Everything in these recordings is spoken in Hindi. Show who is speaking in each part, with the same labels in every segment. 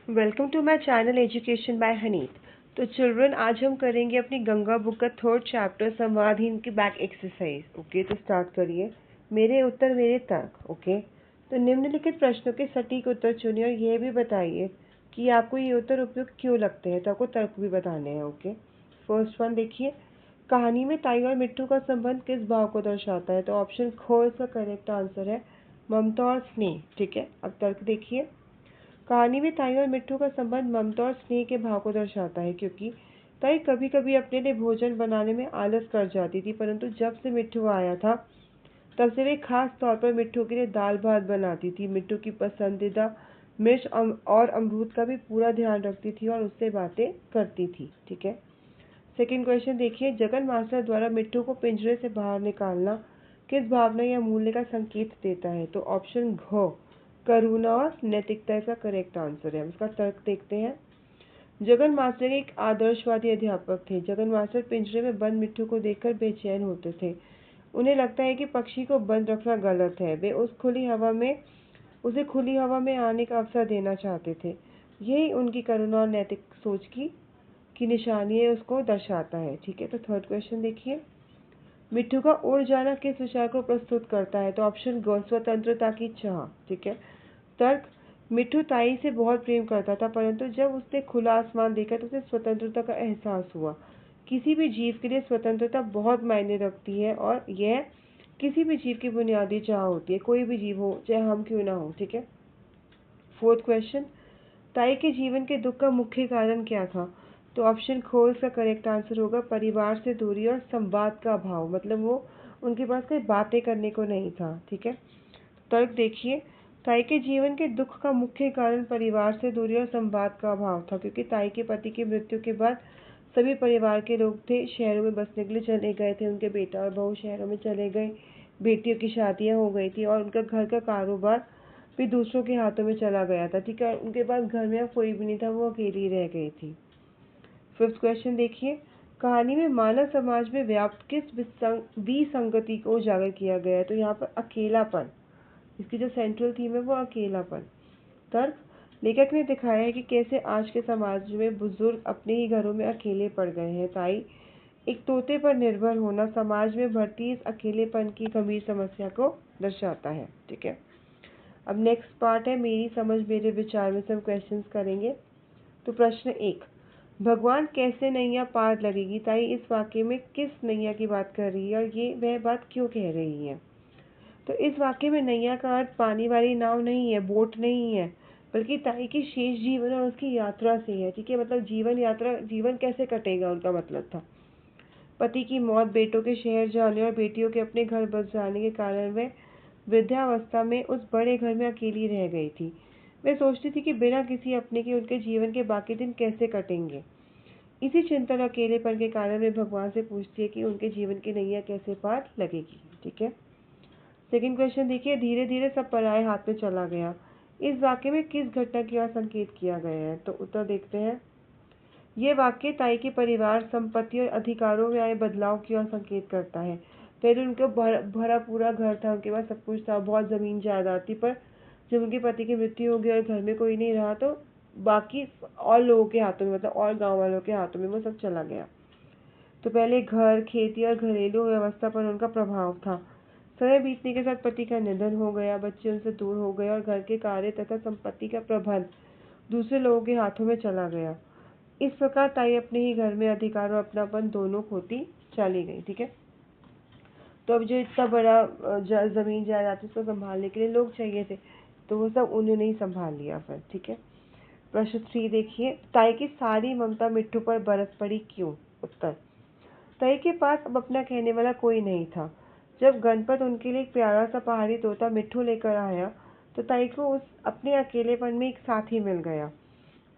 Speaker 1: Welcome to my channel education by Haneet. तो चिल्ड्रन, आज हम करेंगे अपनी गंगा बुक का थर्ड चैप्टर संवादहीन की बैक एक्सरसाइज। ओके, तो स्टार्ट करिए। मेरे उत्तर मेरे तर्क। ओके, तो निम्नलिखित प्रश्नों के सटीक उत्तर चुनिए और यह भी बताइए कि आपको ये उत्तर उपयुक्त क्यों लगते हैं। तो आपको तर्क भी बताने हैं। ओके, फर्स्ट वन देखिए, कहानी में ताई और मिट्टू का संबंध किस भाव को दर्शाता है। तो ऑप्शन ख इसका करेक्ट आंसर है, ममता और स्नेह। ठीक है, अब तर्क देखिए, कहानी में ताई और मिट्टू का संबंध ममता और स्नेह के भाव को दर्शाता है, क्योंकि ताई कभी कभी अपने लिए भोजन बनाने में आलस कर जाती थी, परंतु जब से मिट्टू आया था तब से वे खास तौर पर मिट्टू के लिए दाल भात बनाती थी। मिट्टू की पसंदीदा मिर्च और अमरूद का भी पूरा ध्यान रखती थी और उससे बातें करती थी। ठीक है, सेकंड क्वेश्चन देखिए, जगन मास्टर द्वारा मिट्टू को पिंजरे से बाहर निकालना किस भावना या मूल्य का संकेत देता है। तो ऑप्शन घ, करुणा और नैतिकता इसका करेक्ट आंसर है। इसका तर्क देखते हैं, जगन मास्टर एक आदर्शवादी अध्यापक थे। जगन मास्टर पिंजरे में बंद मिट्टू को देखकर बेचैन होते थे। उन्हें लगता है कि पक्षी को बंद रखना गलत है। वे उसे खुली हवा में आने का अवसर देना चाहते थे। यही उनकी करुणा और नैतिक सोच की निशानी है, उसको दर्शाता है। ठीक है, तो थर्ड क्वेश्चन देखिए, मिट्टू का उड़ जाना किस विचार को प्रस्तुत करता है। तो ऑप्शन ग, स्वतंत्रता की चाह। ठीक है, तर्क, मिट्टू ताई से बहुत प्रेम करता था, परंतु जब उसने खुला आसमान देखा तो उसे स्वतंत्रता का एहसास हुआ। किसी भी जीव के लिए स्वतंत्रता बहुत मायने रखती है और यह किसी भी जीव की बुनियादी चाह होती है, कोई भी जीव हो, चाहे हम क्यों ना हो। ठीक है, फोर्थ क्वेश्चन, ताई के जीवन के दुख का मुख्य कारण क्या था। तो ऑप्शन ख इसका करेक्ट आंसर होगा, परिवार से दूरी और संवाद का अभाव। मतलब वो उनके पास कोई बातें करने को नहीं था। ठीक है, तर्क देखिए, ताई के जीवन के दुख का मुख्य कारण परिवार से दूरी और संवाद का अभाव था, क्योंकि ताई के पति की मृत्यु के बाद सभी परिवार के लोग थे शहरों में बसने के लिए चले गए थे। उनके बेटा और बहू शहरों में चले गए, बेटियों की शादियां हो गई थी और उनका घर का कारोबार भी दूसरों के हाथों में चला गया था। ठीक है, उनके पास घर में अब कोई भी नहीं था, वो अकेली रह गई थी। फिफ्थ क्वेश्चन देखिए, कहानी में मानव समाज में व्याप्त किस विसंगति को उजागर किया गया है। तो यहाँ पर अकेलापन, इसकी जो सेंट्रल थीम है वो अकेलापन। तर्क, लेखक ने दिखाया है कि कैसे आज के समाज में बुजुर्ग अपने ही घरों में अकेले पड़ गए हैं। ताई एक तोते पर निर्भर होना समाज में बढ़ती इस अकेलेपन की गंभीर समस्या को दर्शाता है। ठीक है, अब नेक्स्ट पार्ट है मेरी समझ मेरे विचार में से हम क्वेश्चंस करेंगे। तो प्रश्न 1, भगवान कैसे नैया पार लगेगी। ताई इस वाक्य में किस नैया की बात कर रही है और ये वह बात क्यों कह रही है। तो इस वाक्य में नैया का अर्थ पानी वाली नाव नहीं है, बोट नहीं है, बल्कि ताई की शेष जीवन और उसकी यात्रा से है। ठीक है, मतलब जीवन कैसे कटेगा उनका मतलब था। पति की मौत, बेटों के शहर जाने और बेटियों के अपने घर बस जाने के कारण वह वृद्धावस्था में उस बड़े घर में अकेली रह गई थी। वह सोचती थी कि बिना किसी अपने के उनके जीवन के बाकी दिन कैसे कटेंगे। इसी चिंतन और अकेलेपन के कारण वे भगवान से पूछती है कि उनके जीवन की नैया कैसे पार लगेगी। ठीक है, सेकंड क्वेश्चन देखिए, धीरे धीरे सब पराये हाथ में चला गया। इस वाक्य में किस घटना की ओर संकेत किया गया है। तो उत्तर देखते हैं, ये वाक्य ताई के परिवार, संपत्ति और अधिकारों में आए बदलाव की ओर संकेत करता है। पहले उनका भरा पूरा घर था, उनके पास सब कुछ था, बहुत जमीन जायदाद थी, पर जब उनके पति की मृत्यु हो गई और घर में कोई नहीं रहा तो बाकी और लोगों के हाथों में, मतलब और गाँव वालों के हाथों में वो सब चला गया। तो पहले घर, खेती और घरेलू व्यवस्था पर उनका प्रभाव था। समय बीतने के साथ पति का निधन हो गया, बच्चे उनसे दूर हो गए और घर के कार्य तथा संपत्ति का प्रबंध दूसरे लोगों के हाथों में चला गया। इस प्रकार ताई अपने ही घर में अधिकार और अपनापन दोनों खोती चली गई। ठीक है, तो अब जो इतना बड़ा जमीन जायदाद उसको संभालने के लिए लोग चाहिए थे, तो वो सब उन्होंने ही संभाल लिया फिर। ठीक है, प्रश्न 3 देखिए, ताई की सारी ममता मिट्टू पर बरस पड़ी क्यों। उत्तर, ताई के पास अब अपना कहने वाला कोई नहीं था। जब गणपत उनके लिए एक प्यारा सा पहाड़ी तोता मिट्टू लेकर आया तो ताई को उस अपने अकेलेपन में एक साथी मिल गया।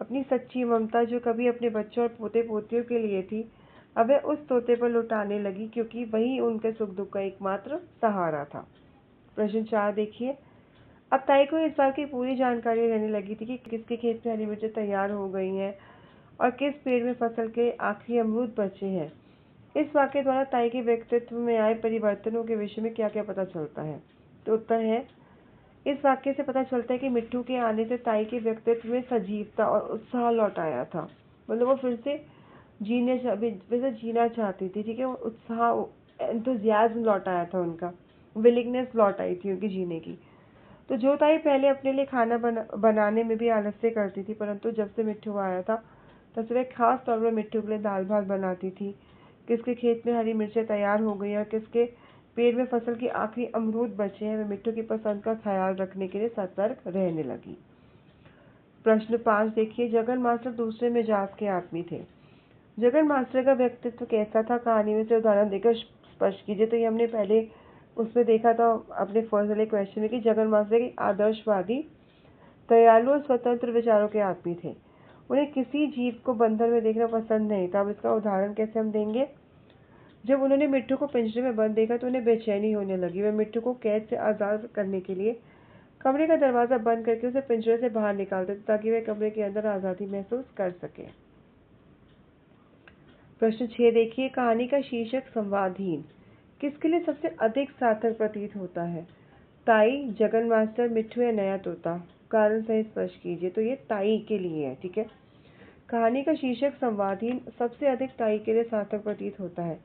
Speaker 1: अपनी सच्ची ममता जो कभी अपने बच्चों और पोते पोतियों के लिए थी, अब वह उस तोते पर लुटाने लगी, क्योंकि वही उनके सुख दुख का एकमात्र सहारा था। प्रश्न 4 देखिए, अब ताई को इस बात की पूरी जानकारी रहने लगी थी कि किसके खेत में हरी मिर्चें तैयार हो गई हैं और किस पेड़ में फसल के आखिरी अमरूद बचे हैं। इस वाक्य द्वारा ताई के व्यक्तित्व में आए परिवर्तनों के विषय में क्या क्या पता चलता है। तो उत्तर है, इस वाक्य से पता चलता है कि मिट्टू के आने से ताई के व्यक्तित्व में सजीवता और उत्साह लौट आया था। मतलब वो फिर से वैसे जीना चाहती थी, ठीक है। वो उत्साह, एंथुजियाज्म लौट आया था उनका, विलिंगनेस लौट आई थी उनकी जीने की। तो जो ताई पहले अपने लिए खाना बनाने में भी आलस्य करती थी, परंतु जब से मिट्टू आया था तब से वह खास तौर पर मिट्टू के लिए दाल भात बनाती थी। किसके खेत में हरी मिर्चें तैयार हो गई और किसके पेड़ में फसल के आखिरी अमरूद बचे हैं, वह मिट्टू की पसंद का ख्याल रखने के लिए सतर्क रहने लगी। प्रश्न 5 देखिए, जगन मास्टर दूसरे मिजाज के आदमी थे। जगन मास्टर का व्यक्तित्व कैसा था, कहानी में से उदाहरण देकर स्पष्ट कीजिए। तो ये हमने पहले उसमें देखा था अपने फर्स्ट वाले क्वेश्चन में कि जगन मास्टर एक आदर्शवादी, दयालु और स्वतंत्र विचारों के आदमी थे। उन्हें किसी जीव को बंधन में देखना पसंद नहीं था। अब इसका उदाहरण कैसे हम देंगे? जब उन्होंने मिट्टू को पिंजरे में बंद देखा तो उन्हें बेचैनी होने लगी। वे मिट्टू को कैद से आजाद करने के लिए कमरे का दरवाजा बंद करके उसे पिंजरे से बाहर निकालते थे ताकि वह कमरे के अंदर आजादी महसूस कर सके। प्रश्न 6 देखिए, कहानी का शीर्षक संवादहीन किसके लिए सबसे अधिक सार्थक प्रतीत होता है? ताई, जगन मास्टर, मिट्टू या नया तोता? कारण सही स्पष्ट कीजिए। तो ये ताई के लिए है, ठीक है। कहानी का शीर्षक संवादहीन सबसे अधिक ताई के लिए सार्थक प्रतीत होता है।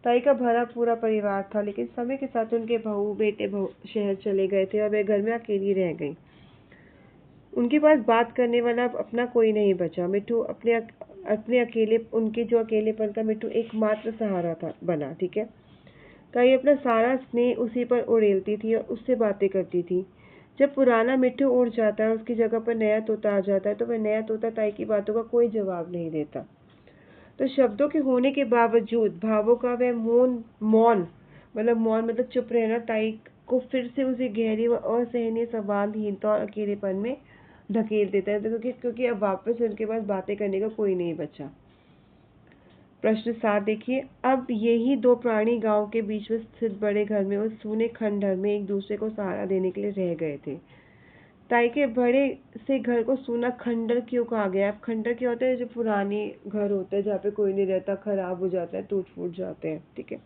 Speaker 1: ताई का भरा पूरा परिवार था, लेकिन समय के साथ उनके बेटे शहर चले गए थे और वे घर में अकेली रह गई। उनके पास बात करने वाला अपना कोई नहीं बचा। मिट्टू अपने उनके जो अकेलेपन का मिट्टू एकमात्र सहारा था बना, ठीक है। ताई अपना सारा स्नेह उसी पर उड़ेलती थी और उससे बातें करती थी। जब पुराना मिट्टू उड़ जाता है और उसकी जगह पर नया तोता आ जाता है तो वह नया तोता ताई की बातों का कोई जवाब नहीं देता। तो शब्दों के होने के बावजूद भावों का वह मौन मतलब चुप रहना ताई को फिर से उसी गहरी व असहनीय संवादहीनता और अकेलेपन में धकेल देता है, क्योंकि अब वापस उनके पास बातें करने का कोई नहीं बचा। प्रश्न 7 देखिए, अब यही दो प्राणी गांव के बीच में स्थित बड़े घर में उस सूने खंडहर में एक दूसरे को सहारा देने के लिए रह गए थे। ताई के बड़े से घर को सूना खंडहर क्यों कहा गया? अब खंडहर क्या होता है? जो पुराने घर होते हैं जहाँ पे कोई नहीं रहता, खराब हो जाते हैं, टूट फूट जाते हैं, ठीक है।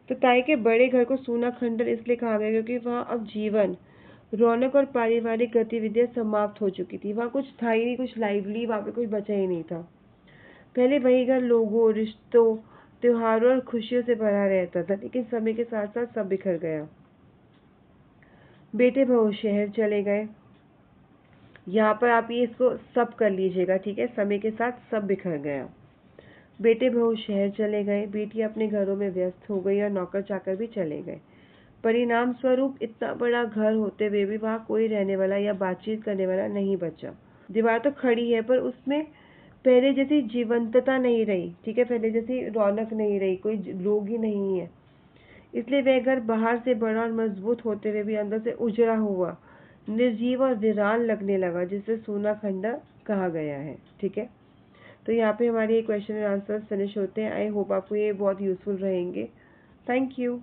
Speaker 1: तो ताई के बड़े घर को सूना खंडहर इसलिए कहा गया क्योंकि वहाँ अब जीवन, रौनक और पारिवारिक गतिविधियां समाप्त हो चुकी थी। वहाँ कुछ था ही नहीं, कुछ लाइवली वहाँ पे कुछ बचा ही नहीं था। पहले वही घर लोगों, रिश्तों, त्योहारों और खुशियों से भरा रहता था, लेकिन समय के साथ साथ सब बिखर गया। बेटे बहू शहर चले गए। यहाँ पर आप ये इसको सब कर लीजिएगा, ठीक है। समय के साथ सब बिखर गया। बेटे बहू शहर चले गए, बेटियां अपने घरों में व्यस्त हो गई और नौकर चाकर भी चले गए। परिणाम स्वरूप इतना बड़ा घर होते हुए भी वहाँ कोई रहने वाला या बातचीत करने वाला नहीं बचा। दीवार तो खड़ी है पर उसमें पहले जैसी जीवंतता नहीं रही, ठीक है। पहले जैसी रौनक नहीं रही, कोई लोग ही नहीं है। इसलिए वह घर बाहर से बड़ा और मजबूत होते हुए भी अंदर से उजड़ा हुआ, निर्जीव और वीरान लगने लगा, जिसे सूना खंडहर कहा गया है, ठीक है। तो यहाँ पे हमारे क्वेश्चन एंड आंसर फिनिश होते हैं। आई होप आपको ये बहुत यूजफुल रहेंगे। Thank you.